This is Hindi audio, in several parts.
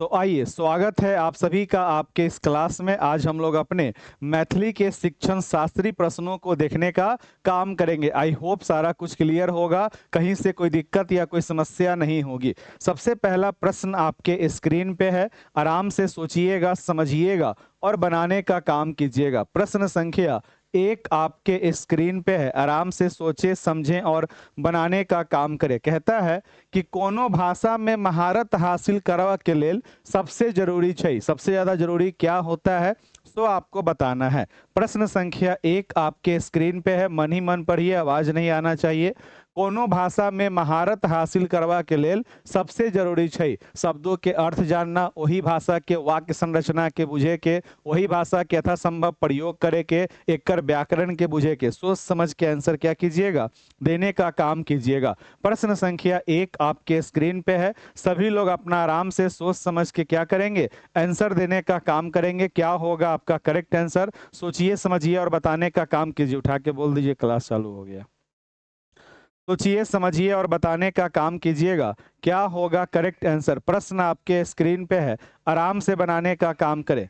तो आइए, स्वागत है आप सभी का आपके इस क्लास में। आज हम लोग अपने मैथिली के शिक्षण शास्त्री प्रश्नों को देखने का काम करेंगे। आई होप सारा कुछ क्लियर होगा, कहीं से कोई दिक्कत या कोई समस्या नहीं होगी। सबसे पहला प्रश्न आपके स्क्रीन पे है, आराम से सोचिएगा, समझिएगा और बनाने का काम कीजिएगा। प्रश्न संख्या 1 आपके स्क्रीन पे है, आराम से सोचे, समझें और बनाने का काम करें। कहता है कि कोनो भाषा में महारत हासिल करवा के लेल सबसे जरूरी छै, सबसे ज्यादा जरूरी क्या होता है सो आपको बताना है। प्रश्न संख्या 1 आपके स्क्रीन पे है, मन ही मन पढ़िए, आवाज नहीं आना चाहिए। कोनो भाषा में महारत हासिल करवा के लेल सबसे जरूरी छै शब्दों के अर्थ जानना, वही भाषा के वाक्य संरचना के बुझे के, वही भाषा के यथासंभव प्रयोग करे के, एकर व्याकरण के बुझे के। सोच समझ के आंसर क्या कीजिएगा, देने का काम कीजिएगा। प्रश्न संख्या 1 आपके स्क्रीन पे है, सभी लोग अपना आराम से सोच समझ के क्या करेंगे, आंसर देने का काम करेंगे। क्या होगा आपका करेक्ट आंसर, सोचिए समझिए और बताने का काम कीजिए। उठा के बोल दीजिए क्लास चालू हो गया। सोचिए समझिए और बताने का काम कीजिएगा, क्या होगा करेक्ट आंसर। प्रश्न आपके स्क्रीन पे है, आराम से बनाने का काम करें।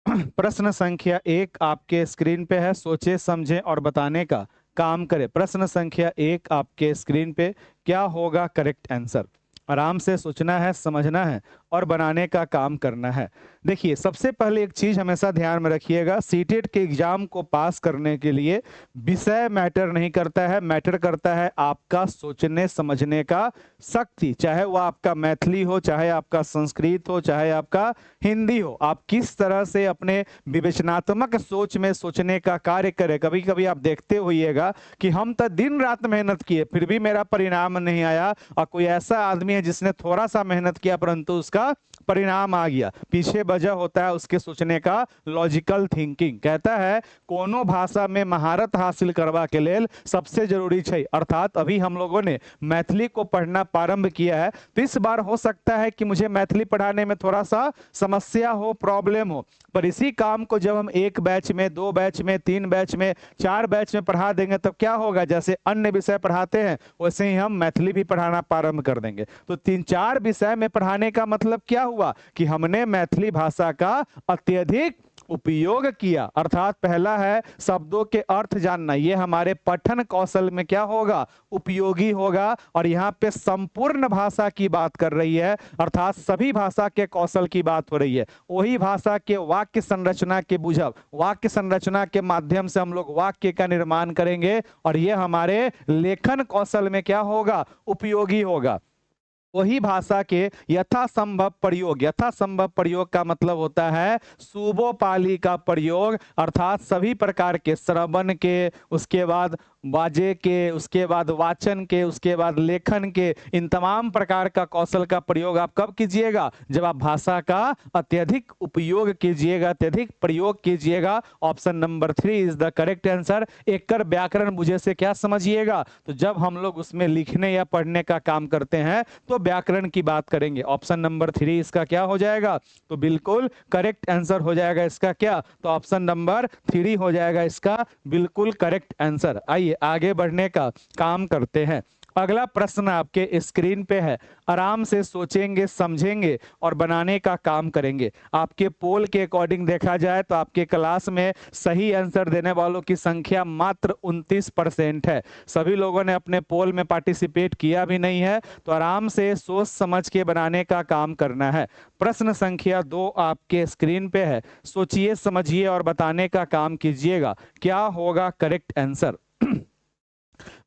प्रश्न संख्या 1 आपके स्क्रीन पे है, सोचे समझें और बताने का काम करें। प्रश्न संख्या 1 आपके स्क्रीन पे, क्या होगा करेक्ट आंसर। आराम से सोचना है, समझना है और बनाने का काम करना है। देखिए, सबसे पहले एक चीज हमेशा ध्यान में रखिएगा, सीटेट के एग्जाम को पास करने के लिए विषय मैटर नहीं करता है, मैटर करता है आपका सोचने समझने का शक्ति। चाहे वह आपका मैथिली हो, चाहे आपका संस्कृत हो, चाहे आपका हिंदी हो, आप किस तरह से अपने विवेचनात्मक सोच में सोचने का कार्य करें। कभी कभी आप देखते होइएगा कि हम तो दिन रात मेहनत किए फिर भी मेरा परिणाम नहीं आया, और कोई ऐसा आदमी है जिसने थोड़ा सा मेहनत किया परंतु उसका परिणाम आ गया। पीछे वजह होता है उसके सोचने का लॉजिकल थिंकिंग। कहता है कोनो भाषा में महारत हासिल करवा के लेल सबसे जरूरी है, अर्थात अभी हम लोगों ने मैथिली को पढ़ना प्रारंभ किया है, तो इस बार हो सकता है कि मुझे मैथिली पढ़ाने में थोड़ा सा समस्या हो, प्रॉब्लम हो, पर इसी काम को जब हम एक बैच में, 2 बैच में, 3 बैच में, 4 बैच में पढ़ा देंगे तब क्या होगा, जैसे अन्य विषय पढ़ाते हैं वैसे ही हम मैथिली भी पढ़ाना प्रारंभ कर देंगे। तो 3-4 विषय में पढ़ाने का मतलब क्या हुआ कि हमने मैथिली भाषा का अत्यधिक उपयोग किया। अर्थात पहला है शब्दों के अर्थ जानना, ये हमारे पठन कौशल में क्या होगा, उपयोगी होगा। और यहाँ पे संपूर्ण भाषा की बात कर रही है, अर्थात सभी भाषा के कौशल की बात हो रही है। वही भाषा के वाक्य संरचना के बुझब, वाक्य संरचना के माध्यम से हम लोग वाक्य का निर्माण करेंगे और ये हमारे लेखन कौशल में क्या होगा, उपयोगी होगा। वही भाषा के यथासंभव प्रयोग, यथासंभव प्रयोग का मतलब होता है सुबोपाली का प्रयोग, अर्थात सभी प्रकार के श्रवण के, उसके बाद बाजे के, उसके बाद वाचन के, उसके बाद लेखन के, इन तमाम प्रकार का कौशल का प्रयोग आप कब कीजिएगा, जब आप भाषा का अत्यधिक उपयोग कीजिएगा, अत्यधिक प्रयोग कीजिएगा। Option number 3 is the correct answer. एक कर व्याकरण बुझे से क्या समझिएगा, तो जब हम लोग उसमें लिखने या पढ़ने का काम करते हैं तो व्याकरण की बात करेंगे। ऑप्शन नंबर 3 इसका क्या हो जाएगा, तो बिल्कुल करेक्ट आंसर हो जाएगा इसका क्या, तो ऑप्शन नंबर 3 हो जाएगा इसका बिल्कुल करेक्ट आंसर। आइए आगे बढ़ने का काम करते हैं। अगला प्रश्न आपके स्क्रीन पे है, आराम से सोचेंगे, समझेंगे और बनाने का काम करेंगे। आपके पोल के अकॉर्डिंग देखा जाए तो आपके क्लास में सही आंसर देने वालों की संख्या मात्र 29% है। सभी लोगों ने अपने पोल में पार्टिसिपेट किया भी नहीं है, तो आराम से सोच समझ के बनाने का काम करना है। प्रश्न संख्या 2 आपके स्क्रीन पे है, सोचिए समझिए और बताने का काम कीजिएगा, क्या होगा करेक्ट आंसर।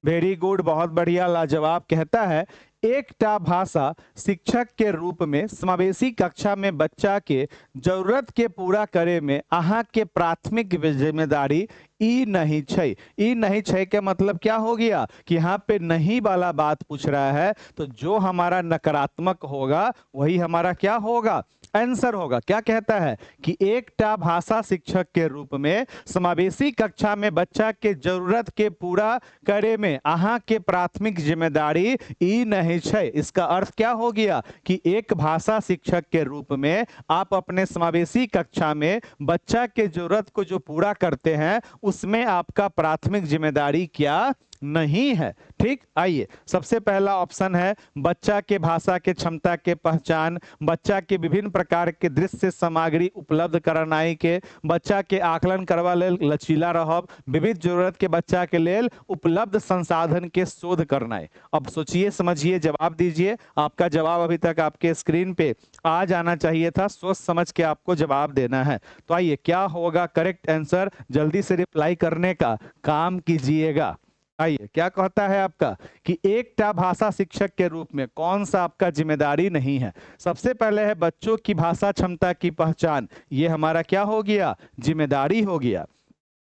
वेरी गुड, बहुत बढ़िया, लाजवाब। कहता है एकटा भाषा शिक्षक के रूप में समावेशी कक्षा में बच्चा के जरूरत के पूरा करे में अहाँ के प्राथमिक जिम्मेदारी ई नहीं छै। ई नहीं छै के मतलब क्या हो गया कि यहाँ पे नहीं वाला बात पूछ रहा है, तो जो हमारा नकारात्मक होगा वही हमारा क्या होगा, आंसर होगा। क्या कहता है कि एकटा भाषा शिक्षक के रूप में समावेशी कक्षा में बच्चा के जरूरत के पूरा करे में अहाँ के प्राथमिक जिम्मेदारी ई नहीं छै। इसका अर्थ क्या हो गया कि एक भाषा शिक्षक के रूप में आप अपने समावेशी कक्षा में बच्चा के जरूरत को जो पूरा करते हैं उसमें आपका प्राथमिक जिम्मेदारी क्या नहीं है। ठीक, आइए सबसे पहला ऑप्शन है बच्चा के भाषा के क्षमता के पहचान, बच्चा के विभिन्न प्रकार के दृश्य सामग्री उपलब्ध करानाई के, बच्चा के आकलन करवा लेल लचीला रहब, विविध जरूरत के बच्चा के लेल उपलब्ध संसाधन के शोध करनाई। अब सोचिए समझिए जवाब दीजिए। आपका जवाब अभी तक आपके स्क्रीन पे आ जाना चाहिए था, सोच समझ के आपको जवाब देना है। तो आइए क्या होगा करेक्ट आंसर, जल्दी से रिप्लाई करने का काम कीजिएगा। आइए क्या कहता है आपका कि एकटा भाषा शिक्षक के रूप में कौन सा आपका जिम्मेदारी नहीं है। सबसे पहले है बच्चों की भाषा क्षमता की पहचान, ये हमारा क्या हो गया, जिम्मेदारी हो गया।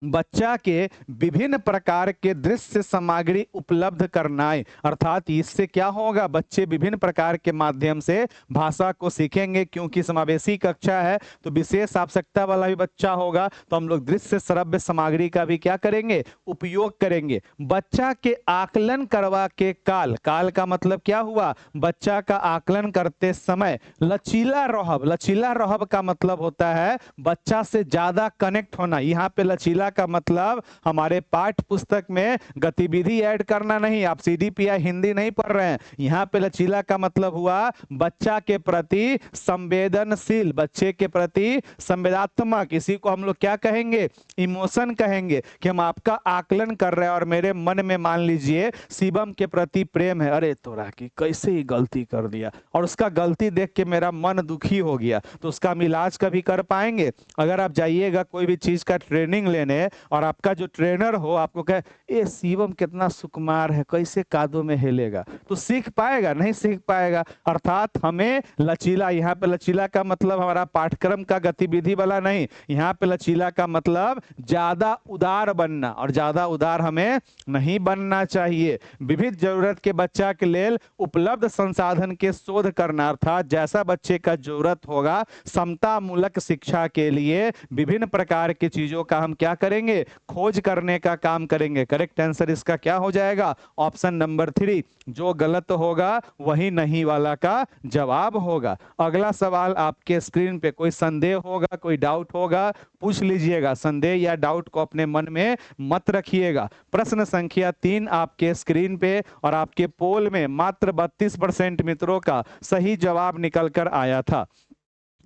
बच्चा के विभिन्न प्रकार के दृश्य सामग्री उपलब्ध करनाए, अर्थात इससे क्या होगा, बच्चे विभिन्न प्रकार के माध्यम से भाषा को सीखेंगे। क्योंकि समावेशी कक्षा है तो विशेष आवश्यकता वाला भी बच्चा होगा, तो हम लोग दृश्य श्रव्य सामग्री का भी क्या करेंगे, उपयोग करेंगे। बच्चा के आकलन करवा के काल, काल का मतलब क्या हुआ, बच्चा का आकलन करते समय लचीला रहब, लचीला रहब का मतलब होता है बच्चा से ज्यादा कनेक्ट होना। यहाँ पे लचीला का मतलब हमारे पाठ्य पुस्तक में गतिविधि ऐड करना नहीं, आप सीडीपीआई हिंदी नहीं पढ़ रहे हैं। यहाँ पे लचीला का मतलब हुआ बच्चा के प्रति संवेदनशील, बच्चे के प्रति संवेदनात्मक, इसी को हम लोग क्या कहेंगे, इमोशन कहेंगे। कि हम आपका आकलन कर रहे हैं और मेरे मन में मान लीजिए शिवम के प्रति प्रेम है, अरे तोरा की कैसे ही गलती कर दिया, और उसका गलती देख के मेरा मन दुखी हो गया, तो उसका हम इलाज कभी कर पाएंगे। अगर आप जाइएगा कोई भी चीज का ट्रेनिंग लेने और आपका जो ट्रेनर हो आपको कहे ये शिवम कितना सुकुमार है, कैसे कादों में हिलेगा, तो सीख पाएगा, नहीं सीख पाएगा। अर्थात हमें लचीला, यहाँ पे लचीला का मतलब हमारा पाठ्यक्रम का गतिविधि वाला नहीं, यहाँ पे लचीला का मतलब ज्यादा उदार बनना, और ज्यादा उदार हमें नहीं बनना चाहिए। विविध जरूरत के बच्चा के लेल उपलब्ध संसाधन के शोध करना, अर्थात जैसा बच्चे का जरूरत होगा समता मूलक शिक्षा के लिए विभिन्न प्रकार की चीजों का हम क्या करेंगे, खोज करने का काम करेंगे। करेक्ट आंसर इसका क्या हो जाएगा, ऑप्शन नंबर 3। जो गलत होगा वही नहीं वाला का जवाब होगा। अगला सवाल आपके स्क्रीन पे, कोई संदेह होगा, कोई डाउट होगा, पूछ लीजिएगा। संदेह या डाउट को अपने मन में मत रखिएगा। प्रश्न संख्या 3 आपके स्क्रीन पे, और आपके पोल में मात्र 32% मित्रों का सही जवाब निकल कर आया था।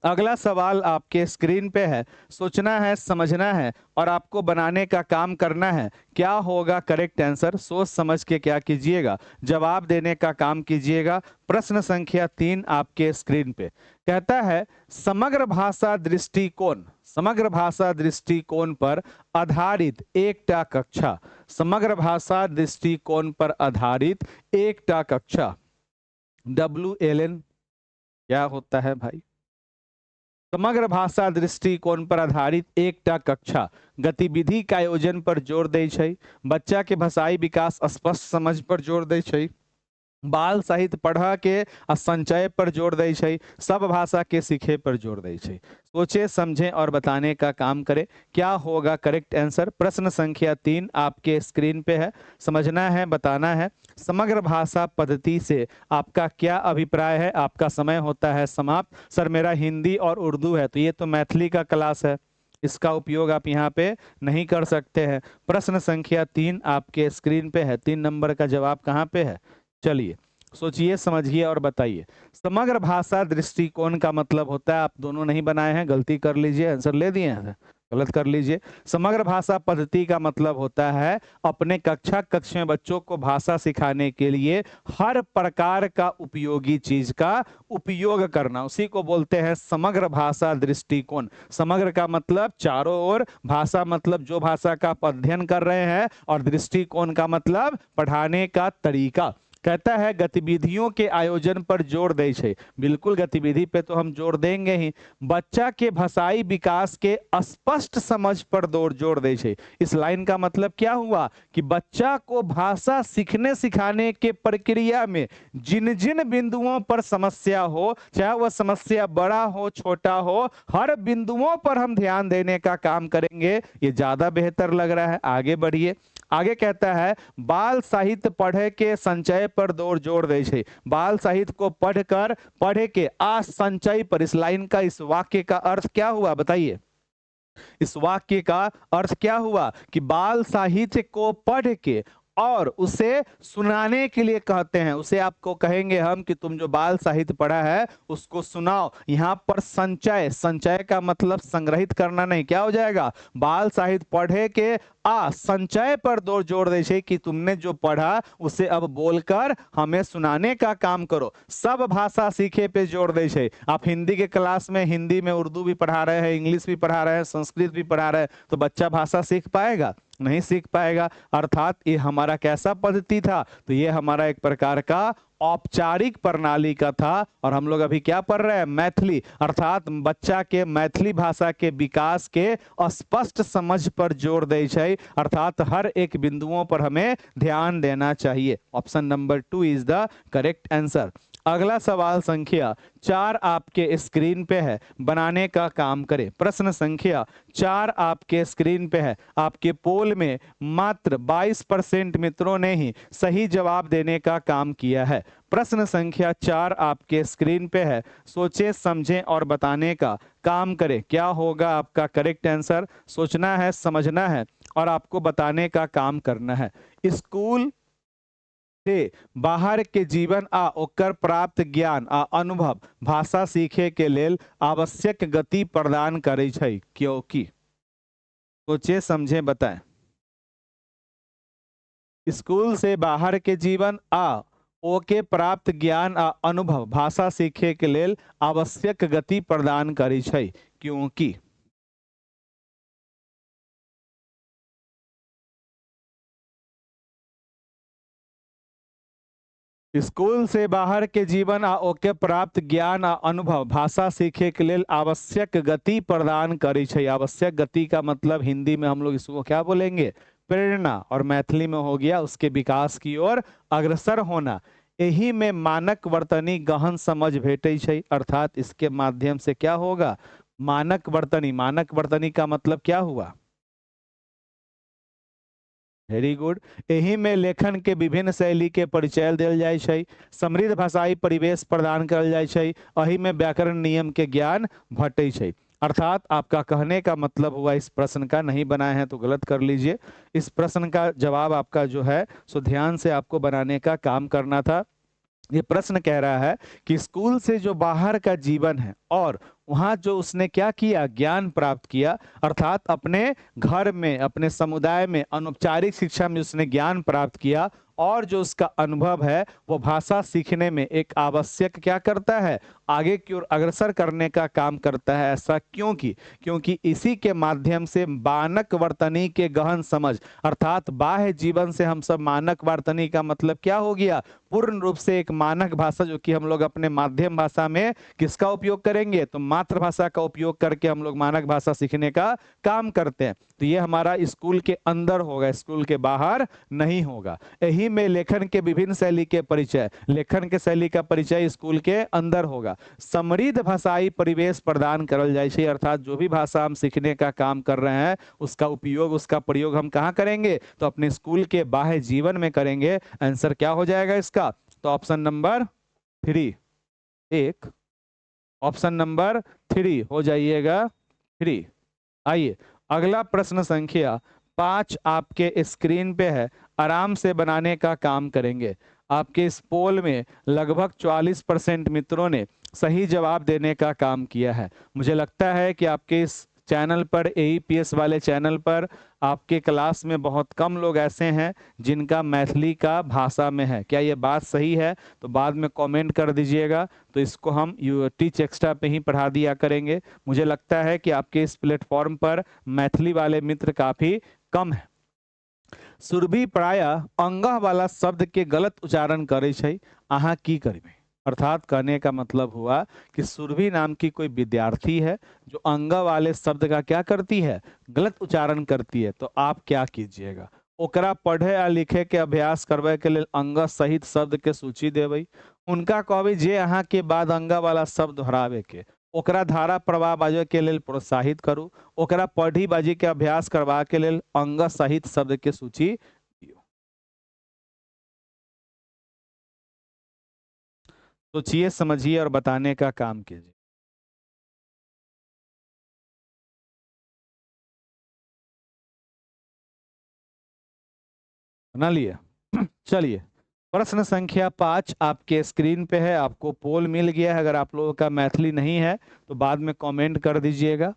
अगला सवाल आपके स्क्रीन पे है, सोचना है, समझना है और आपको बनाने का काम करना है। क्या होगा करेक्ट आंसर, सोच समझ के क्या कीजिएगा, जवाब देने का काम कीजिएगा। प्रश्न संख्या 3 आपके स्क्रीन पे कहता है समग्र भाषा दृष्टिकोण, समग्र भाषा दृष्टिकोण पर आधारित एकटा कक्षा, समग्र भाषा दृष्टिकोण पर आधारित एकटा कक्षा। WLN क्या होता है भाई, समग्र भाषा दृष्टिकोण पर आधारित एकटा कक्षा गतिविधि का आयोजन पर जोर दै छै, बच्चा के भाषाई विकास स्पष्ट समझ पर जोर दै छै, बाल साहित्य पढ़ा के संचय पर जोर दै छै, सब भाषा के सीखे पर जोर दै छै। सोचे समझे और बताने का काम करे। क्या होगा करेक्ट आंसर, प्रश्न संख्या 3 आपके स्क्रीन पे है, समझना है, बताना है। समग्र भाषा पद्धति से आपका क्या अभिप्राय है। आपका समय होता है समाप्त। सर मेरा हिंदी और उर्दू है, तो ये तो मैथिली का क्लास है, इसका उपयोग आप यहाँ पे नहीं कर सकते हैं। प्रश्न संख्या 3 आपके स्क्रीन पे है, 3 नंबर का जवाब कहाँ पे है, चलिए सोचिए समझिए और बताइए। समग्र भाषा दृष्टिकोण का मतलब होता है, आप दोनों नहीं बनाए हैं, गलती कर लीजिए, आंसर ले दिए हैं, गलत कर लीजिए। समग्र भाषा पद्धति का मतलब होता है अपने कक्ष में बच्चों को भाषा सिखाने के लिए हर प्रकार का उपयोगी चीज का उपयोग करना, उसी को बोलते हैं समग्र भाषा दृष्टिकोण। समग्र का मतलब चारों ओर, भाषा मतलब जो भाषा का आप अध्ययन कर रहे हैं, और दृष्टिकोण का मतलब पढ़ाने का तरीका। कहता है गतिविधियों के आयोजन पर जोर दे छै, बिल्कुल गतिविधि पे तो हम जोर देंगे ही। बच्चा के भाषाई विकास के स्पष्ट समझ पर जोर दे छै। इस लाइन का मतलब क्या हुआ कि बच्चा को भाषा सीखने सिखाने के प्रक्रिया में जिन जिन बिंदुओं पर समस्या हो, चाहे वह समस्या बड़ा हो छोटा हो, हर बिंदुओं पर हम ध्यान देने का काम करेंगे। ये ज्यादा बेहतर लग रहा है, आगे बढ़िए। आगे कहता है बाल साहित्य पढ़े के संचय पर जोर दे छै। बाल साहित्य को पढ़कर पढ़े के संचय पर, इस लाइन का, इस वाक्य का अर्थ क्या हुआ बताइए। इस वाक्य का अर्थ क्या हुआ कि बाल साहित्य को पढ़ के और उसे सुनाने के लिए कहते हैं। उसे आपको कहेंगे हम कि तुम जो बाल साहित्य पढ़ा है उसको सुनाओ। यहाँ पर संचय, संचय का मतलब संग्रहित करना नहीं, क्या हो जाएगा, बाल साहित्य पढ़े के संचय पर दो जोड़ दे छे कि तुमने जो पढ़ा उसे अब बोलकर हमें सुनाने का काम करो। सब भाषा सीखे पे जोड़ दे छे। आप हिंदी के क्लास में हिंदी में उर्दू भी पढ़ा रहे हैं, इंग्लिश भी पढ़ा रहे हैं, संस्कृत भी पढ़ा रहे हैं, तो बच्चा भाषा सीख पाएगा? नहीं सीख पाएगा। अर्थात ये हमारा कैसा पद्धति था, तो ये हमारा एक प्रकार का औपचारिक प्रणाली का था। और हम लोग अभी क्या पढ़ रहे हैं, मैथिली, अर्थात बच्चा के मैथिली भाषा के विकास के स्पष्ट समझ पर जोर दे छै। अर्थात हर एक बिंदुओं पर हमें ध्यान देना चाहिए। Option number 2 is the correct answer. अगला सवाल संख्या 4 आपके स्क्रीन पे है, बनाने का काम करें। प्रश्न संख्या 4 आपके स्क्रीन पे है। आपके पोल में मात्र 22% मित्रों ने ही सही जवाब देने का काम किया है। प्रश्न संख्या 4 आपके स्क्रीन पे है। सोचें, समझें और बताने का काम करें। क्या होगा आपका करेक्ट आंसर? सोचना है, समझना है और आपको बताने का काम करना है। स्कूल से बाहर के जीवन आ ओकर प्राप्त ज्ञान आ अनुभव भाषा सीखे के लेल आवश्यक गति प्रदान करे छै। क्योंकि सोचे समझे बताएं। स्कूल से बाहर के जीवन आ ओके प्राप्त ज्ञान आ अनुभव भाषा सीखे के लेल आवश्यक गति प्रदान करे छै। क्योंकि स्कूल से बाहर के जीवन आ ओके प्राप्त ज्ञान आ अनुभव भाषा सीखे के लेल आवश्यक गति प्रदान करे छै। आवश्यक गति का मतलब हिंदी में हम लोग इसको क्या बोलेंगे, प्रेरणा, और मैथिली में हो गया उसके विकास की ओर अग्रसर होना। यही में मानक वर्तनी गहन समझ भेटे छै। अर्थात इसके माध्यम से क्या होगा, मानक वर्तनी, मानक वर्तनी का मतलब क्या हुआ, वेरी गुड। यही में लेखन के विभिन्न शैली के परिचय दिल जाय छै, समृद्ध भाषाई परिवेश प्रदान करल जाय छै, एही में व्याकरण नियम के ज्ञान भटे छै। अर्थात आपका कहने का मतलब हुआ, इस प्रश्न का नहीं बनाए हैं तो गलत कर लीजिए। इस प्रश्न का जवाब आपका जो है सो ध्यान से आपको बनाने का काम करना था। ये प्रश्न कह रहा है कि स्कूल से जो बाहर का जीवन है और वहां जो उसने क्या किया, ज्ञान प्राप्त किया, अर्थात अपने घर में, अपने समुदाय में अनौपचारिक शिक्षा में उसने ज्ञान प्राप्त किया, और जो उसका अनुभव है वो भाषा सीखने में एक आवश्यक क्या करता है, आगे की ओर अग्रसर करने का काम करता है। ऐसा क्योंकि क्योंकि इसी के माध्यम से मानक वर्तनी के गहन समझ, अर्थात बाह्य जीवन से हम सब मानक वर्तनी का मतलब क्या हो गया, पूर्ण रूप से एक मानक भाषा, जो कि हम लोग अपने माध्यम भाषा में किसका उपयोग करेंगे, तो मातृभाषा का उपयोग करके हम लोग मानक भाषा सीखने का काम करते हैं। तो ये हमारा स्कूल के अंदर होगा, स्कूल के बाहर नहीं होगा। यही में लेखन के विभिन्न शैली के परिचय, लेखन के शैली का परिचय स्कूल के अंदर होगा। समृद्ध भाषाई परिवेश प्रदान करल जाए छै। अर्थात जो भी भाषा हम सीखने का काम कर रहे हैं उसका उपयोग, उसका प्रयोग हम कहाँ करेंगे, तो अपने स्कूल के बाह्य जीवन में करेंगे। आंसर क्या हो जाएगा इसका, तो ऑप्शन नंबर 3, एक ऑप्शन नंबर 3 हो जाइएगा 3। आइए अगला प्रश्न संख्या 5 आपके स्क्रीन पे है, आराम से बनाने का काम करेंगे। आपके इस पोल में लगभग 44% मित्रों ने सही जवाब देने का काम किया है। मुझे लगता है कि आपके इस चैनल पर, एईपीएस वाले चैनल पर, आपके क्लास में बहुत कम लोग ऐसे हैं जिनका मैथिली का भाषा में है। क्या ये बात सही है? तो बाद में कमेंट कर दीजिएगा, तो इसको हम टीच एक्स्ट्रा पे ही पढ़ा दिया करेंगे। मुझे लगता है कि आपके इस प्लेटफॉर्म पर मैथिली वाले मित्र काफी कम है। सुरभि प्रायः अंगह वाला शब्द के गलत उच्चारण करे छै, अहाँ की करबे? अर्थात कहने का मतलब हुआ कि सुरभि नाम की कोई विद्यार्थी है जो अंग वाले शब्द का क्या करती है, गलत उच्चारण करती है। तो आप क्या कीजिएगा, ओकरा पढ़े आ लिखे के अभ्यास करवे के लिए अंग सहित शब्द के सूची देवे। उनका कहबे जे अहाँ के बाद अंग वाला शब्द दोहरावे के, ओकरा धारा प्रवाह बाजे के लिए प्रोत्साहित करू, ओकरा पढ़ी बाजी के अभ्यास करवा के लिए अंग सहित शब्द के सूची दियो। सोचिए, समझिए और बताने का काम कीजिए। बना लिए? चलिए, प्रश्न संख्या 5 आपके स्क्रीन पे है, आपको पोल मिल गया है। अगर आप लोगों का मैथिली नहीं है तो बाद में कमेंट कर दीजिएगा।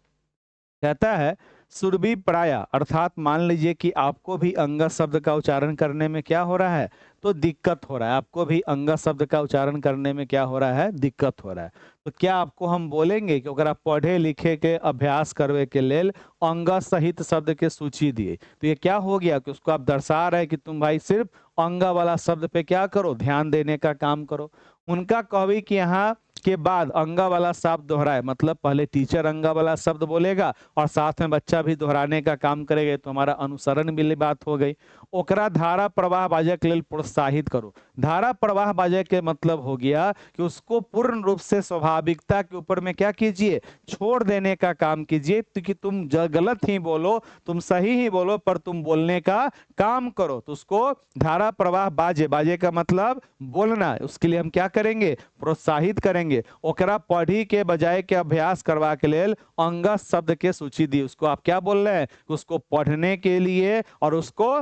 कहता है सुरभि प्राया, अर्थात मान लीजिए कि आपको भी अंगा शब्द का उच्चारण करने में क्या हो रहा है, तो दिक्कत हो रहा है। आपको भी अंगा शब्द का उच्चारण करने में क्या हो रहा है, दिक्कत हो रहा है। तो क्या आपको हम बोलेंगे कि अगर आप पढ़े लिखे के अभ्यास करवे के लेल अंगा सहित शब्द के सूची दिए, तो ये क्या हो गया कि उसको आप दर्शा रहे हैं कि तुम भाई सिर्फ अंगा वाला शब्द पे क्या करो, ध्यान देने का काम करो। उनका कवि कि यहाँ के बाद अंगा वाला शब्द दोहराए, मतलब पहले टीचर अंगा वाला शब्द बोलेगा और साथ में बच्चा भी दोहराने का काम करेगा, तो हमारा अनुसरण मिली बात हो गई। ओकरा धारा प्रवाह बाजे के लिए प्रोत्साहित करो। धारा प्रवाह बाजे के मतलब हो गया कि उसको पूर्ण रूप से स्वाभाविकता के ऊपर में क्या कीजिए, छोड़ देने का काम कीजिए। क्योंकि तुम गलत ही बोलो, तुम सही ही बोलो, पर तुम बोलने का काम करो। तो उसको धारा प्रवाह बाजे, बाजे का मतलब बोलना, उसके लिए हम क्या करेंगे, प्रोत्साहित करेंगे। ओकरा पढ़ी के बजाय के अभ्यास करवा के लेल अंगा शब्द के सूची दी। उसको आप क्या बोल रहे हैं, उसको पढ़ने के लिए और उसको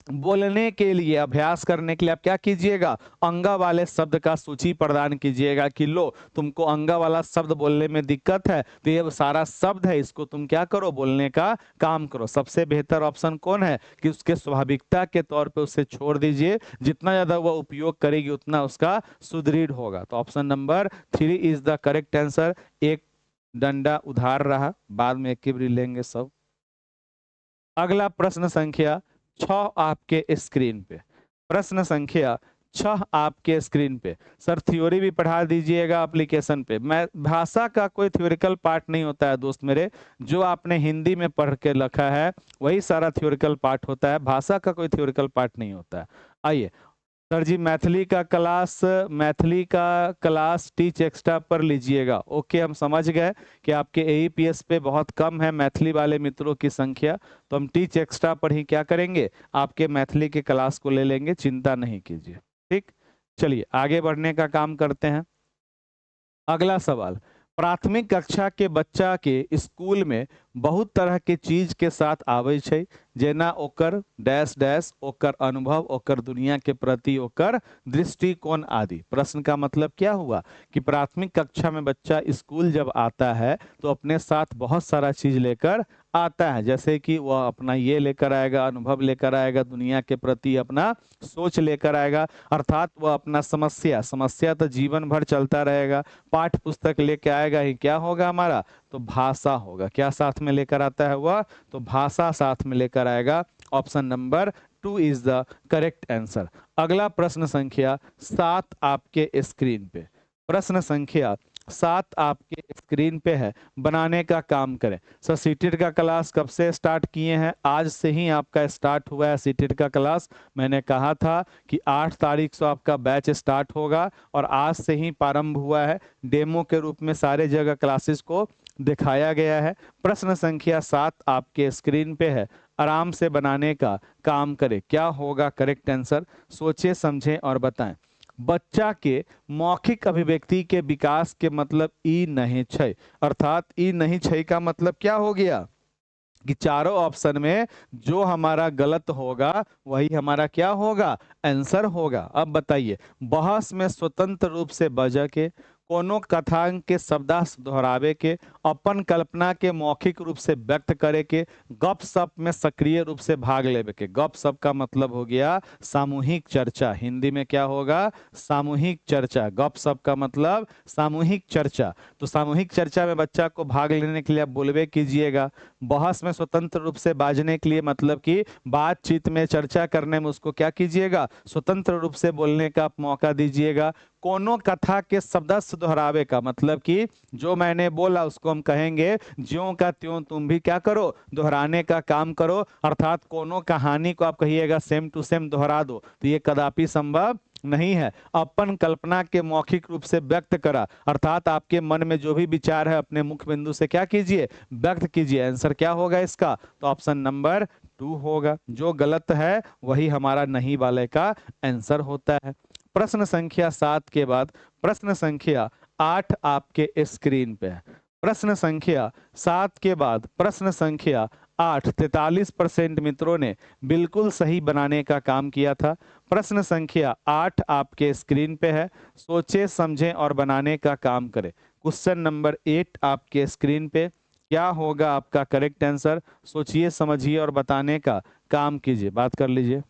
बोलने के लिए, अभ्यास करने के लिए आप क्या कीजिएगा, अंगा वाले शब्द का सूची प्रदान कीजिएगा कि लो तुमको अंगा वाला शब्द बोलने में दिक्कत है, तो ये सारा शब्द है, इसको तुम क्या करो, बोलने का काम करो। सबसे बेहतर ऑप्शन कौन है कि उसके स्वाभाविकता के तौर पे उसे छोड़ दीजिए। जितना ज्यादा वह उपयोग करेगी उतना उसका सुदृढ़ होगा। तो option number 3 is the correct answer. एक डंडा उधार रहा, बाद में एक लेंगे सब। अगला प्रश्न संख्या 6 आपके स्क्रीन पे। प्रश्न संख्या 6 आपके स्क्रीन पे। सर थ्योरी भी पढ़ा दीजिएगा एप्लीकेशन पे। मैं भाषा का कोई थ्योरिकल पार्ट नहीं होता है दोस्त मेरे, जो आपने हिंदी में पढ़ के लिखा है वही सारा थ्योरिकल पार्ट होता है, भाषा का कोई थ्योरिकल पार्ट नहीं होता है। आइए सर जी, मैथिली का क्लास टीच एक्स्ट्रा पर लीजिएगा। ओके, हम समझ गए कि आपके एईपीएस पे बहुत कम है मैथिली वाले मित्रों की संख्या, तो हम टीच एक्स्ट्रा पर ही क्या करेंगे, आपके मैथिली के क्लास को ले लेंगे, चिंता नहीं कीजिए। ठीक, चलिए आगे बढ़ने का काम करते हैं। अगला सवाल, प्राथमिक कक्षा के बच्चा के स्कूल में बहुत तरह के चीज के साथ आवे छै, जेना ओकर डैश डैश, ओकर अनुभव, ओकर दुनिया के प्रति ओकर दृष्टिकोण आदि। प्रश्न का मतलब क्या हुआ कि प्राथमिक कक्षा में बच्चा स्कूल जब आता है तो अपने साथ बहुत सारा चीज लेकर आता है, जैसे कि वह अपना ये लेकर आएगा, अनुभव लेकर आएगा, दुनिया के प्रति अपना सोच लेकर आएगा, अर्थात वह अपना समस्या, समस्या तो जीवन भर चलता रहेगा। पाठ्य पुस्तक लेके आएगा ही, क्या होगा हमारा, तो भाषा होगा। क्या साथ में लेकर आता है वह, तो भाषा साथ में लेकर आएगा। Option number 2 is the correct answer. अगला प्रश्न संख्या 7 आपके स्क्रीन पे। प्रश्न संख्या 7 आपके स्क्रीन पे है, बनाने का काम करें। सर सीटेड का क्लास कब से स्टार्ट किए हैं, आज से ही आपका स्टार्ट हुआ है सीटेड का क्लास। मैंने कहा था कि 8 तारीख से आपका बैच स्टार्ट होगा और आज से ही प्रारंभ हुआ है। डेमो के रूप में सारे जगह क्लासेस को दिखाया गया है। प्रश्न संख्या 7 आपके स्क्रीन पे है, आराम से बनाने का काम करें। क्या होगा करेक्ट आंसर, सोचे समझें और बताएं। बच्चा के मौखिक अभिव्यक्ति के विकास के मतलब ई नहीं छै, अर्थात ई नहीं छै का मतलब क्या हो गया कि चारों ऑप्शन में जो हमारा गलत होगा वही हमारा क्या होगा, आंसर होगा। अब बताइए, बहस में स्वतंत्र रूप से बज के, कोनो कथांक के शब्दांश दोहरावे के, अपन कल्पना के मौखिक रूप से व्यक्त करे के, गप सप में सक्रिय रूप से भाग लेवे के। गप सप का मतलब हो गया सामूहिक चर्चा, हिंदी में क्या होगा, सामूहिक चर्चा। गप सप का मतलब सामूहिक चर्चा। तो सामूहिक चर्चा में बच्चा को भाग लेने के लिए आप बोलवे कीजिएगा। बहस में स्वतंत्र रूप से बाजने के लिए मतलब कि बातचीत में, चर्चा करने में उसको क्या कीजिएगा, स्वतंत्र रूप से बोलने का मौका दीजिएगा। कोनो कथा के शब्दस्थ दोहरावे का मतलब कि जो मैंने बोला उसको हम कहेंगे ज्यों का त्यों तुम भी क्या करो, दोहराने का काम करो। अर्थात कोनो कहानी को आप कहिएगा सेम टू सेम दोहरा दो, तो ये कदापि संभव नहीं है। अपन कल्पना के मौखिक रूप से व्यक्त करा, अर्थात आपके मन में जो भी विचार है अपने मुख्य बिंदु से क्या कीजिए, व्यक्त कीजिए। आंसर क्या होगा इसका, तो ऑप्शन नंबर 2 होगा। जो गलत है वही हमारा नहीं वाले का आंसर होता है। प्रश्न संख्या 7 के बाद प्रश्न संख्या 8 आपके स्क्रीन पे है। प्रश्न संख्या 7 के बाद प्रश्न संख्या 8 43% मित्रों ने बिल्कुल सही बनाने का काम किया था। प्रश्न संख्या 8 आपके स्क्रीन पे है, सोचे समझें और बनाने का काम करें। क्वेश्चन नंबर 8 आपके स्क्रीन पे, क्या होगा आपका करेक्ट आंसर? सोचिए समझिए और बताने का काम कीजिए। बात कर लीजिए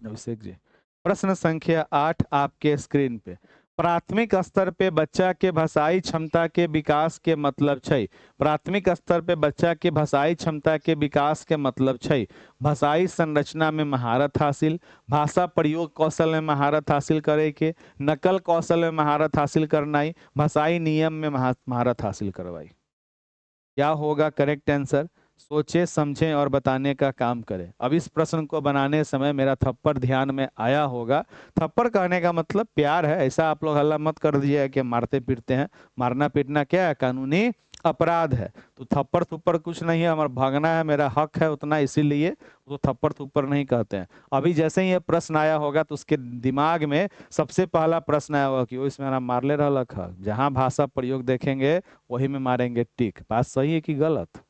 अभिषेक जी। प्रश्न संख्या 8 आपके स्क्रीन पे, प्राथमिक स्तर पे बच्चा के भाषाई क्षमता के विकास के मतलब छै। प्राथमिक स्तर पे बच्चा के भाषाई क्षमता के विकास के मतलब छै भाषाई संरचना में महारत हासिल, भाषा प्रयोग कौशल में महारत हासिल करे के, नकल कौशल में महारत हासिल करनाई, भाषाई नियम में महारत हासिल करवाई। क्या होगा करेक्ट आंसर? सोचे समझें और बताने का काम करें। अब इस प्रश्न को बनाने समय मेरा थप्पड़ ध्यान में आया होगा। थप्पड़ कहने का मतलब प्यार है, ऐसा आप लोग हल्ला मत कर दिए कि मारते पीटते हैं। मारना पीटना क्या है? कानूनी अपराध है। तो थप्पड़ थुप्पड़ कुछ नहीं है, हमारा भागना है, मेरा हक है उतना, इसीलिए तो थप्पड़ थुप्पड़ नहीं कहते हैं। अभी जैसे ही ये प्रश्न आया होगा तो उसके दिमाग में सबसे पहला प्रश्न आया होगा कि वो इसमें ना मार ले रहा है। जहाँ भाषा प्रयोग देखेंगे वही में मारेंगे टिक। बात सही है कि गलत?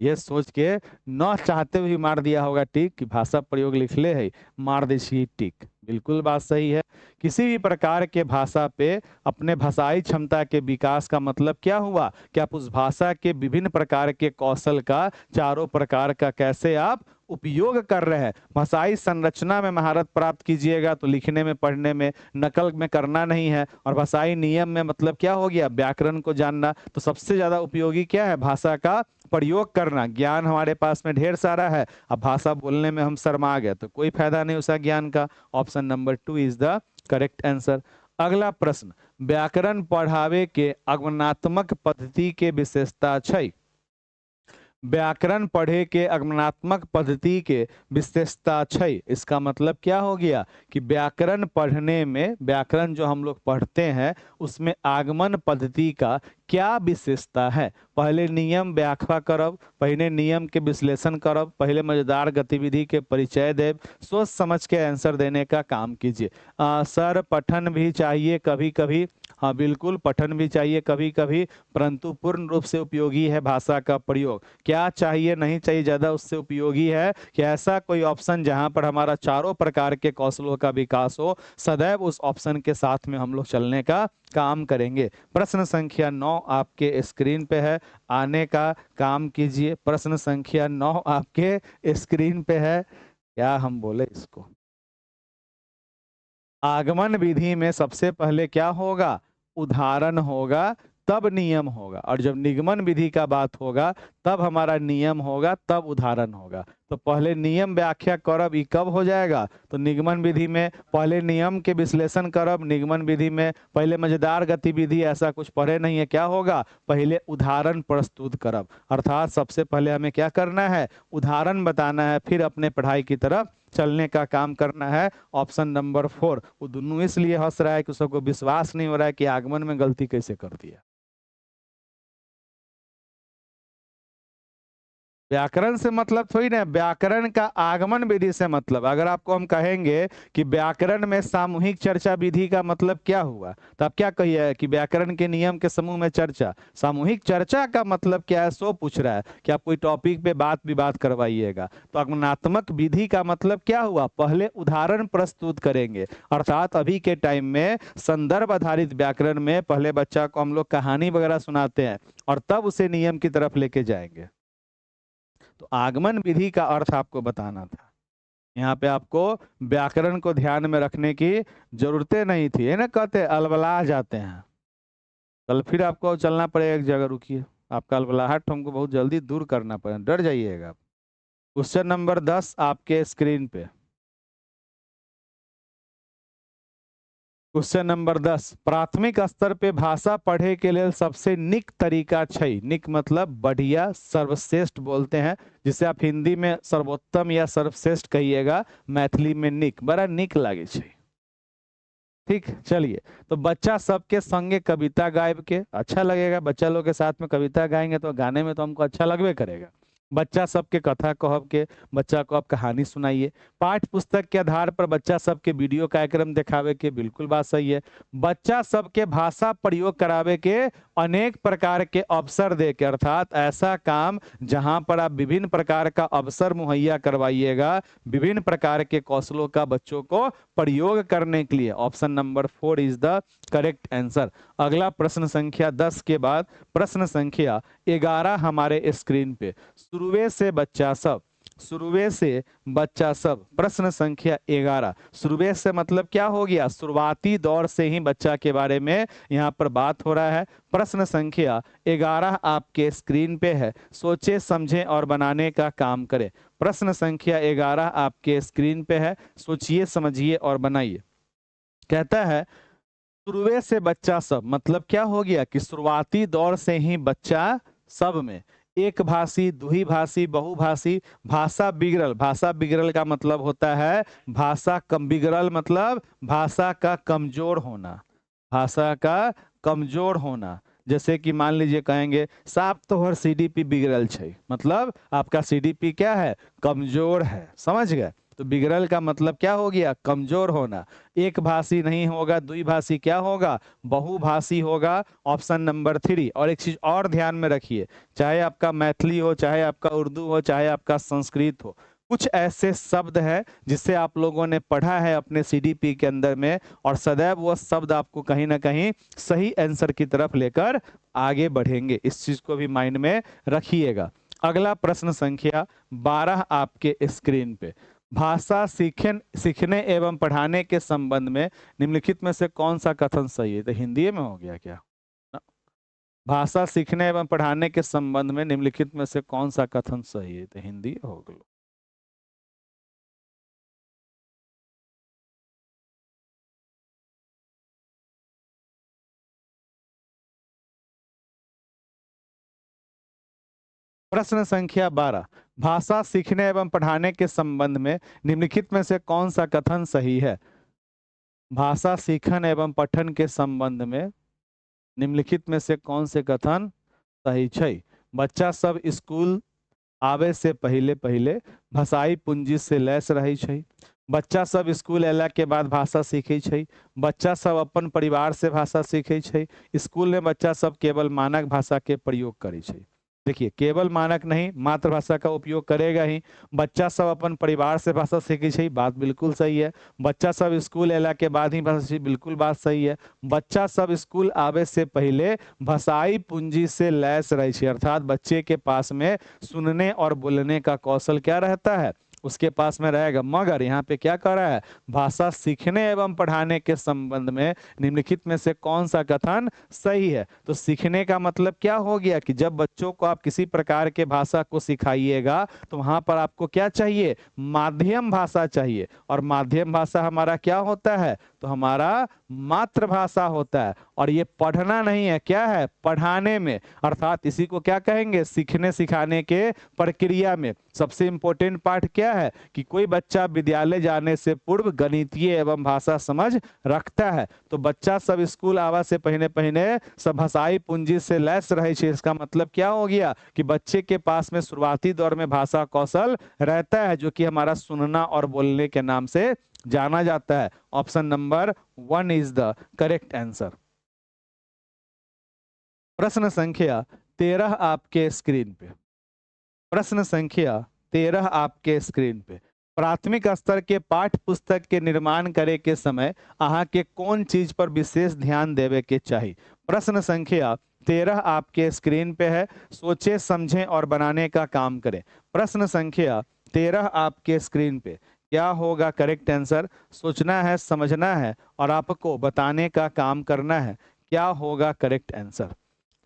ये सोच के न चाहते हुए मार दिया होगा टिक कि भाषा प्रयोग लिखले है, मार दे छी टिक। बिल्कुल बात सही है। किसी भी प्रकार के भाषा पे अपने भाषाई क्षमता के विकास का मतलब क्या हुआ कि आप उस भाषा के विभिन्न प्रकार के कौशल का, चारों प्रकार का कैसे आप उपयोग कर रहे हैं। भाषाई संरचना में महारत प्राप्त कीजिएगा तो लिखने में, पढ़ने में, नकल में करना नहीं है। और भाषाई नियम में मतलब क्या हो गया? व्याकरण को जानना। तो सबसे ज्यादा उपयोगी क्या है? भाषा का प्रयोग करना। ज्ञान हमारे पास में ढेर सारा है, अब भाषा बोलने में हम शर्मा गए तो कोई फायदा नहीं उस ज्ञान का। Option number 2 is the correct answer. अगला प्रश्न, व्याकरण पढ़ावे के आगमनात्मक पद्धति के विशेषता छै। व्याकरण पढ़े के आगमनात्मक पद्धति के विशेषता छै। इसका मतलब क्या हो गया कि व्याकरण पढ़ने में, व्याकरण जो हम लोग पढ़ते हैं उसमें आगमन पद्धति का क्या विशेषता है। पहले नियम व्याख्या करब, पहले नियम के विश्लेषण करब, पहले मजेदार गतिविधि के परिचय देव, सोच समझ के आंसर देने का काम कीजिए। सर पठन भी चाहिए कभी कभी, हाँ बिल्कुल पठन भी चाहिए कभी कभी, परंतु पूर्ण रूप से उपयोगी है भाषा का प्रयोग। क्या चाहिए नहीं चाहिए ज़्यादा, उससे उपयोगी है कि ऐसा कोई ऑप्शन जहां पर हमारा चारों प्रकार के कौशलों का विकास हो, सदैव उस ऑप्शन के साथ में हम लोग चलने का काम करेंगे। प्रश्न संख्या 9 आपके स्क्रीन पे है, आने का काम कीजिए। प्रश्न संख्या 9 आपके स्क्रीन पे है, क्या हम बोले इसको, आगमन विधि में सबसे पहले क्या होगा? उदाहरण होगा, तब नियम होगा। और जब निगमन विधि का बात होगा तब हमारा नियम होगा, तब उदाहरण होगा। तो पहले नियम व्याख्या करब, ये कब हो जाएगा? तो निगमन विधि में। पहले नियम के विश्लेषण करब, निगमन विधि में। पहले मजेदार गतिविधि, ऐसा कुछ पढ़े नहीं है, क्या होगा? पहले उदाहरण प्रस्तुत करब। अर्थात सबसे पहले हमें क्या करना है? उदाहरण बताना है, फिर अपने पढ़ाई की तरफ चलने का काम करना है। Option number 4। वो दोनों इसलिए हंस रहा है कि उसको विश्वास नहीं हो रहा है कि आगमन में गलती कैसे कर दिया। व्याकरण से मतलब थोड़ी ना, व्याकरण का आगमन विधि से मतलब। अगर आपको हम कहेंगे कि व्याकरण में सामूहिक चर्चा विधि का मतलब क्या हुआ, तो आप क्या कहिए कि व्याकरण के नियम के समूह में चर्चा। सामूहिक चर्चा का मतलब क्या है सो पूछ रहा है कि आप कोई टॉपिक पे बात विवाद करवाइएगा। तो आगमनात्मक विधि का मतलब क्या हुआ? पहले उदाहरण प्रस्तुत करेंगे। अर्थात अभी के टाइम में संदर्भ आधारित व्याकरण में पहले बच्चा को हम लोग कहानी वगैरह सुनाते हैं और तब उसे नियम की तरफ लेके जाएंगे। तो आगमन विधि का अर्थ आपको बताना था। यहाँ पे आपको व्याकरण को ध्यान में रखने की जरूरतें नहीं थी, है ना, कहते अलबला जाते हैं। कल फिर आपको चलना पड़ेगा एक जगह, रुकिए, आपका अलबलाहट हमको बहुत जल्दी दूर करना पड़ेगा, डर जाइएगा आप। क्वेश्चन नंबर 10 आपके स्क्रीन पे। क्वेश्चन नंबर 10, प्राथमिक स्तर पे भाषा पढ़े के लिए सबसे निक तरीका छै। निक मतलब बढ़िया, सर्वश्रेष्ठ बोलते हैं, जिसे आप हिंदी में सर्वोत्तम या सर्वश्रेष्ठ कहिएगा, मैथिली में निक, बड़ा निक लागे छै। ठीक, चलिए। तो बच्चा सबके संगे कविता गायब के अच्छा लगेगा, बच्चा लोग के साथ में कविता गाएंगे तो गाने में तो हमको अच्छा लगबे करेगा। बच्चा सबके कथा कहब के, बच्चा को आप कहानी सुनाइए। पाठ्य पुस्तक के आधार पर बच्चा सबके वीडियो कार्यक्रम दिखावे के, बिल्कुल बात सही है। बच्चा सबके भाषा प्रयोग करावे के, अनेक प्रकार के अवसर दे के, अर्थात ऐसा काम जहां पर आप विभिन्न प्रकार का अवसर मुहैया करवाइएगा, विभिन्न प्रकार के कौशलों का बच्चों को प्रयोग करने के लिए। Option number 4 is the correct answer. अगला प्रश्न संख्या 10 के बाद प्रश्न संख्या 11 हमारे स्क्रीन पे। शुरुए से बच्चा सब, शुरुए से बच्चा सब, प्रश्न संख्या 11। शुरुए से मतलब क्या हो गया? शुरुआती दौर से ही बच्चा के बारे में यहाँ पर बात हो रहा है। प्रश्न संख्या 11 आपके स्क्रीन पे है, सोचे समझें और बनाने का काम करें। प्रश्न संख्या 11 आपके स्क्रीन पे है, सोचिए समझिए और बनाइए। कहता है शुरुए से बच्चा सब मतलब क्या हो गया कि शुरुआती दौर से ही बच्चा सब में एक भाषी, द्विभाषी, बहुभाषी, भाषा बिगड़ल। भाषा बिगड़ल का मतलब होता है भाषा कम, बिगड़ल मतलब भाषा का कमजोर होना, भाषा का कमजोर होना। जैसे कि मान लीजिए कहेंगे साहब तोहर सीडीपी बिगड़ल छै, मतलब आपका सीडीपी क्या है? कमजोर है। समझ गए? तो बिगड़ल का मतलब क्या हो गया? कमजोर होना। एक भाषी नहीं होगा, द्विभाषी क्या होगा? बहुभाषी होगा। Option number 3। और एक चीज और ध्यान में रखिए, चाहे आपका मैथिली हो, चाहे आपका उर्दू हो, चाहे आपका संस्कृत हो, कुछ ऐसे शब्द हैं जिसे आप लोगों ने पढ़ा है अपने सीडीपी के अंदर में, और सदैव वो शब्द आपको कहीं ना कहीं सही आंसर की तरफ लेकर आगे बढ़ेंगे। इस चीज को भी माइंड में रखिएगा। अगला प्रश्न संख्या 12 आपके स्क्रीन पे। भाषा सीखने एवं पढ़ाने के संबंध में निम्नलिखित में से कौन सा कथन सही है? तो हिंदी में हो गया क्या? भाषा सीखने एवं पढ़ाने के संबंध में निम्नलिखित में से कौन सा कथन सही है? तो हिंदी हो गया। प्रश्न संख्या 12, भाषा सीखने एवं पढ़ाने के संबंध में निम्नलिखित में से कौन सा कथन सही है? भाषा सीखन एवं पठन के संबंध में निम्नलिखित में से कौन से कथन सही छै? बच्चा सब स्कूल आवे से पहले पहले भाषाई पूंजी से लैस रही छै। बच्चा सब स्कूल अयला के बाद भाषा सीखे छै। बच्चा सब अपन परिवार से भाषा सीखे छै। स्कूल में बच्चा सब केवल मानक भाषा के प्रयोग करे छै। देखिए, केवल मानक नहीं, मातृभाषा का उपयोग करेगा ही। बच्चा सब अपन परिवार से भाषा सीखे छै, बात बिल्कुल सही है। बच्चा सब स्कूल अयला के बाद ही भाषा सीखे, बिल्कुल बात सही है। बच्चा सब स्कूल आवे से पहले भाषाई पूंजी से लैस रही छै, अर्थात बच्चे के पास में सुनने और बोलने का कौशल क्या रहता है? उसके पास में रहेगा। मगर यहाँ पे क्या कर रहा है? भाषा सीखने एवं पढ़ाने के संबंध में निम्नलिखित में से कौन सा कथन सही है? तो सीखने का मतलब क्या हो गया कि जब बच्चों को आप किसी प्रकार के भाषा को सिखाइएगा तो वहां पर आपको क्या चाहिए? माध्यम भाषा चाहिए। और माध्यम भाषा हमारा क्या होता है? तो हमारा मातृभाषा होता है। और ये पढ़ना नहीं है, क्या है? पढ़ाने में। अर्थात इसी को क्या कहेंगे? सीखने सिखाने के प्रक्रिया में सबसे इंपॉर्टेंट पार्ट क्या है कि कोई बच्चा विद्यालय जाने से पूर्व गणितीय एवं भाषा समझ रखता है। तो बच्चा सब स्कूल आवा से पहले पहले सब भाषाई पूंजी से लैस रहे छे। इसका मतलब क्या हो गया कि बच्चे के पास में शुरुआती दौर में भाषा कौशल रहता है, जो कि हमारा सुनना और बोलने के नाम से जाना जाता है। Option number 1 is the correct answer. प्रश्न संख्या 13 आपके स्क्रीन पे। प्रश्न संख्या 13 आपके स्क्रीन पे। प्राथमिक स्तर के पाठ्य पुस्तक के निर्माण करे के समय अहाँ के कौन चीज पर विशेष ध्यान देवे के चाहिए? प्रश्न संख्या 13 आपके स्क्रीन पे है, सोचे समझें और बनाने का काम करें। प्रश्न संख्या 13 आपके स्क्रीन पे। क्या होगा करेक्ट आंसर? सोचना है, समझना है और आपको बताने का काम करना है। क्या होगा करेक्ट आंसर?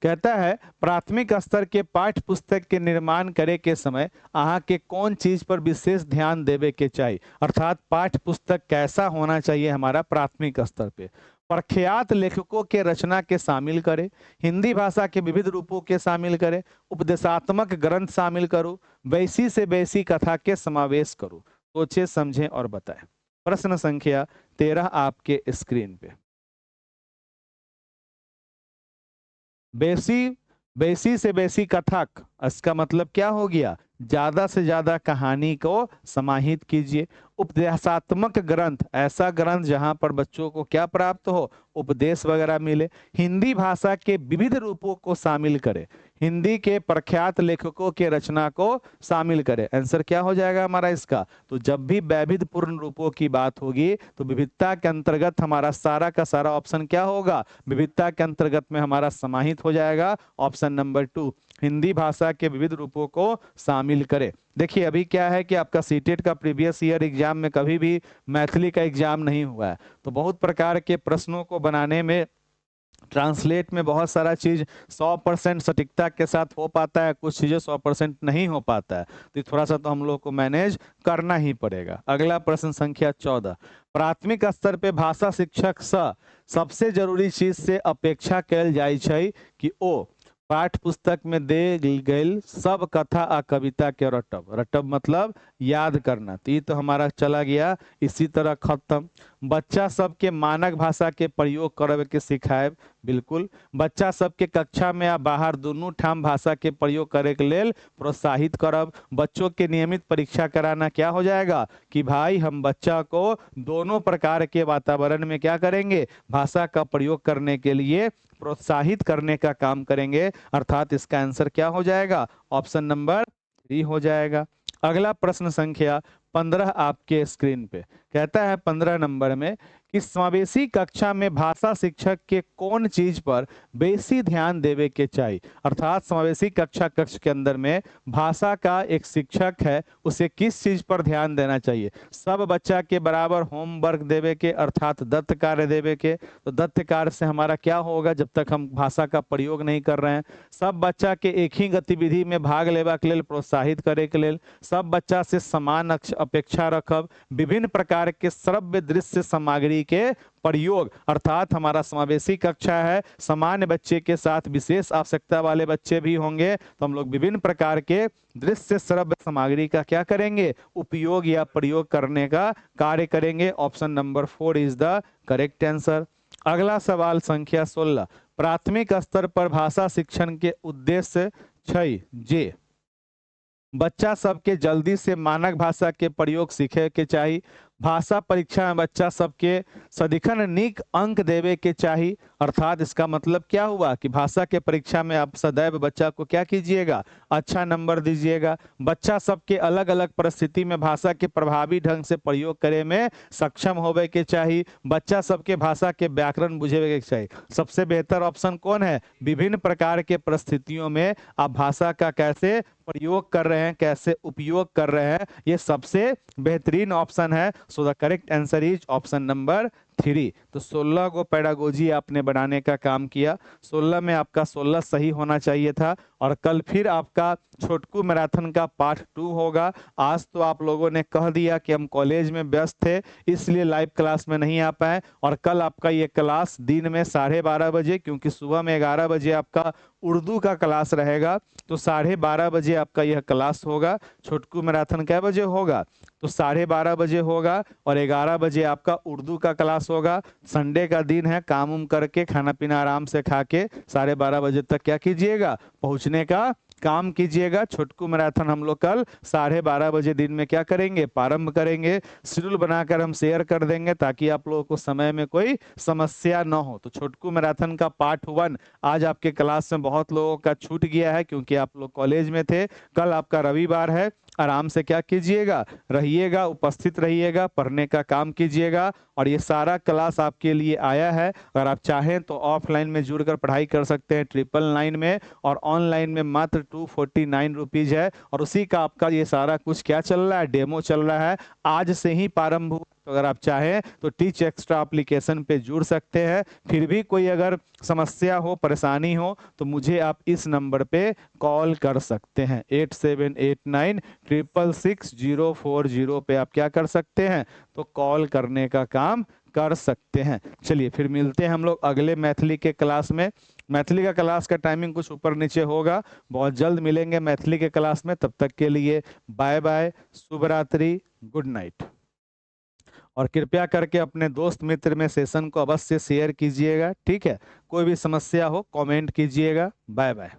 कहता है प्राथमिक स्तर के पाठ्य पुस्तक के निर्माण करे के समय अहाँ के कौन चीज पर विशेष ध्यान देवे के चाहिए? अर्थात पाठ्य पुस्तक कैसा होना चाहिए हमारा प्राथमिक स्तर पे? प्रख्यात लेखकों के रचना के शामिल करे, हिंदी भाषा के विविध रूपों के शामिल करे, उपदेशात्मक ग्रंथ शामिल करो, वैसी से वैसी कथा के समावेश करो। सोचे समझें और बताएं। प्रश्न संख्या 13 आपके स्क्रीन पे। बेसी बेसी से बेसी कथक, इसका मतलब क्या हो गया? ज्यादा से ज्यादा कहानी को समाहित कीजिए। उपदेशात्मक ग्रंथ, ऐसा ग्रंथ जहां पर बच्चों को क्या प्राप्त हो, उपदेश वगैरह मिले। हिंदी भाषा के विविध रूपों को शामिल करें, हिंदी के प्रख्यात लेखकों के रचना को शामिल करें। आंसर क्या हो जाएगा हमारा इसका? तो जब भी वैविध्यपूर्ण रूपों की बात होगी तो विविधता के अंतर्गत हमारा सारा का सारा ऑप्शन क्या होगा, विविधता के अंतर्गत में हमारा समाहित हो जाएगा ऑप्शन नंबर 2, हिंदी भाषा के विविध रूपों को शामिल करें। देखिए अभी क्या है कि आपका सीटेट का प्रीवियस ईयर एग्जाम में कभी भी मैथिली का एग्जाम नहीं हुआ है, तो बहुत प्रकार के प्रश्नों को बनाने में, ट्रांसलेट में बहुत सारा चीज 100% सटीकता के साथ हो पाता है, कुछ चीजें 100% नहीं हो पाता है, तो थोड़ा सा तो हम लोग को मैनेज करना ही पड़ेगा। अगला प्रश्न संख्या 14, प्राथमिक स्तर पे भाषा शिक्षक सबसे जरूरी चीज से अपेक्षा कल जाय छै कि ओ पाठ पुस्तक में दे गई सब कथा आ कविता के रटब। रटब मतलब याद करना, तो ये तो हमारा चला गया इसी तरह खत्म। बच्चा सबके मानक भाषा के प्रयोग करब के सिखाएब, बिल्कुल। बच्चा सबके कक्षा में या बाहर दोनों ठाम भाषा के प्रयोग करे के लेल प्रोत्साहित करब। बच्चों के नियमित परीक्षा कराना क्या हो जाएगा कि भाई हम बच्चा को दोनों प्रकार के वातावरण में क्या करेंगे, भाषा का प्रयोग करने के लिए प्रोत्साहित करने का काम करेंगे, अर्थात इसका आंसर क्या हो जाएगा, ऑप्शन नंबर 3 हो जाएगा। अगला प्रश्न संख्या 15 आपके स्क्रीन पे कहता है 15 नंबर में कि समावेशी कक्षा में भाषा शिक्षक के कौन चीज पर बेसी ध्यान देवे के चाहिए। अर्थात समावेशी कक्ष के अंदर में भाषा का एक शिक्षक है, उसे किस चीज पर ध्यान देना चाहिए। सब बच्चा के बराबर होमवर्क देवे के, अर्थात दत्त कार्य देवे के, तो दत्त कार्य से हमारा क्या होगा जब तक हम भाषा का प्रयोग नहीं कर रहे हैं। सब बच्चा के एक ही गतिविधि में भाग लेवा के लेल प्रोत्साहित करे के लेल, सब बच्चा से समान अपेक्षा रखब, विभिन्न प्रकार के श्रव्य दृश्य सामग्री के प्रयोग, अर्थात हमारा समावेशी कक्षा है, सामान्य बच्चे के साथ विशेष आवश्यकता वाले बच्चे भी होंगे, तो हम लोग विभिन्न प्रकार के दृश्य श्रव्य सामग्री का क्या करेंगे, उपयोग या प्रयोग करने का कार्य करेंगे। Option number 4 is the correct answer. अगला सवाल संख्या 16, प्राथमिक स्तर पर भाषा शिक्षण के उद्देश्य छै जे बच्चा सबके जल्दी से मानक भाषा के प्रयोग सीखे के चाहिए, भाषा परीक्षा में बच्चा सबके सदिखन निक अंक देवे के चाहिए। अर्थात इसका मतलब क्या हुआ कि भाषा के परीक्षा में आप सदैव बच्चा को क्या कीजिएगा, अच्छा नंबर दीजिएगा। बच्चा सबके अलग अलग परिस्थिति में भाषा के प्रभावी ढंग से प्रयोग करे में सक्षम होवे के चाहिए। बच्चा सबके भाषा के व्याकरण बुझे के चाहिए। सबसे बेहतर ऑप्शन कौन है, विभिन्न प्रकार के परिस्थितियों में आप भाषा का कैसे प्रयोग कर रहे हैं, कैसे उपयोग कर रहे हैं, ये सबसे बेहतरीन ऑप्शन है। So the correct answer is option number 3। तो 16 को पेडागोजी आपने बनाने का काम किया, 16 में आपका 16 सही होना चाहिए था। और कल फिर आपका छोटकू मैराथन का पार्ट 2 होगा। आज तो आप लोगों ने कह दिया कि हम कॉलेज में व्यस्त थे इसलिए लाइव क्लास में नहीं आ पाए, और कल आपका ये क्लास दिन में 12:30 बजे, क्योंकि सुबह में 11 बजे आपका उर्दू का क्लास रहेगा, तो 12:30 बजे आपका यह क्लास होगा। छोटकू मैराथन कै बजे होगा, तो 12:30 बजे होगा, और 11 बजे आपका उर्दू का क्लास होगा। संडे का दिन है, काम उम करके खाना पीना आराम से खा के 12:30 बजे तक क्या कीजिएगा, पहुंचने का काम कीजिएगा। छोटकू मैराथन हम लोग कल 12:30 बजे दिन में क्या करेंगे, प्रारंभ करेंगे। शेड्यूल बनाकर हम शेयर कर देंगे ताकि आप लोगों को समय में कोई समस्या न हो। तो छोटकू मैराथन का पार्ट 1 आज आपके क्लास में बहुत लोगों का छूट गया है क्योंकि आप लोग कॉलेज में थे। कल आपका रविवार है, आराम से क्या कीजिएगा, रहिएगा, उपस्थित रहिएगा, पढ़ने का काम कीजिएगा। और ये सारा क्लास आपके लिए आया है, अगर आप चाहें तो ऑफलाइन में जुड़कर पढ़ाई कर सकते हैं 999 में, और ऑनलाइन में मात्र 249 रुपीज है। और उसी का आपका ये सारा कुछ क्या चल रहा है, डेमो चल रहा है, आज से ही प्रारंभ हुआ। तो अगर आप चाहें तो टीच एक्स्ट्रा एप्लीकेशन पे जुड़ सकते हैं। फिर भी कोई अगर समस्या हो, परेशानी हो, तो मुझे आप इस नंबर पे कॉल कर सकते हैं 8789666040 पे आप क्या कर सकते हैं, तो कॉल करने का काम कर सकते हैं। चलिए फिर मिलते हैं हम लोग अगले मैथिली के क्लास में। मैथिली का क्लास का टाइमिंग कुछ ऊपर नीचे होगा, बहुत जल्द मिलेंगे मैथिली के क्लास में। तब तक के लिए बाय बाय, शुभ रात्रि, गुड नाइट। और कृपया करके अपने दोस्त मित्र में सेशन को अवश्य शेयर कीजिएगा, ठीक है। कोई भी समस्या हो कमेंट कीजिएगा। Bye bye.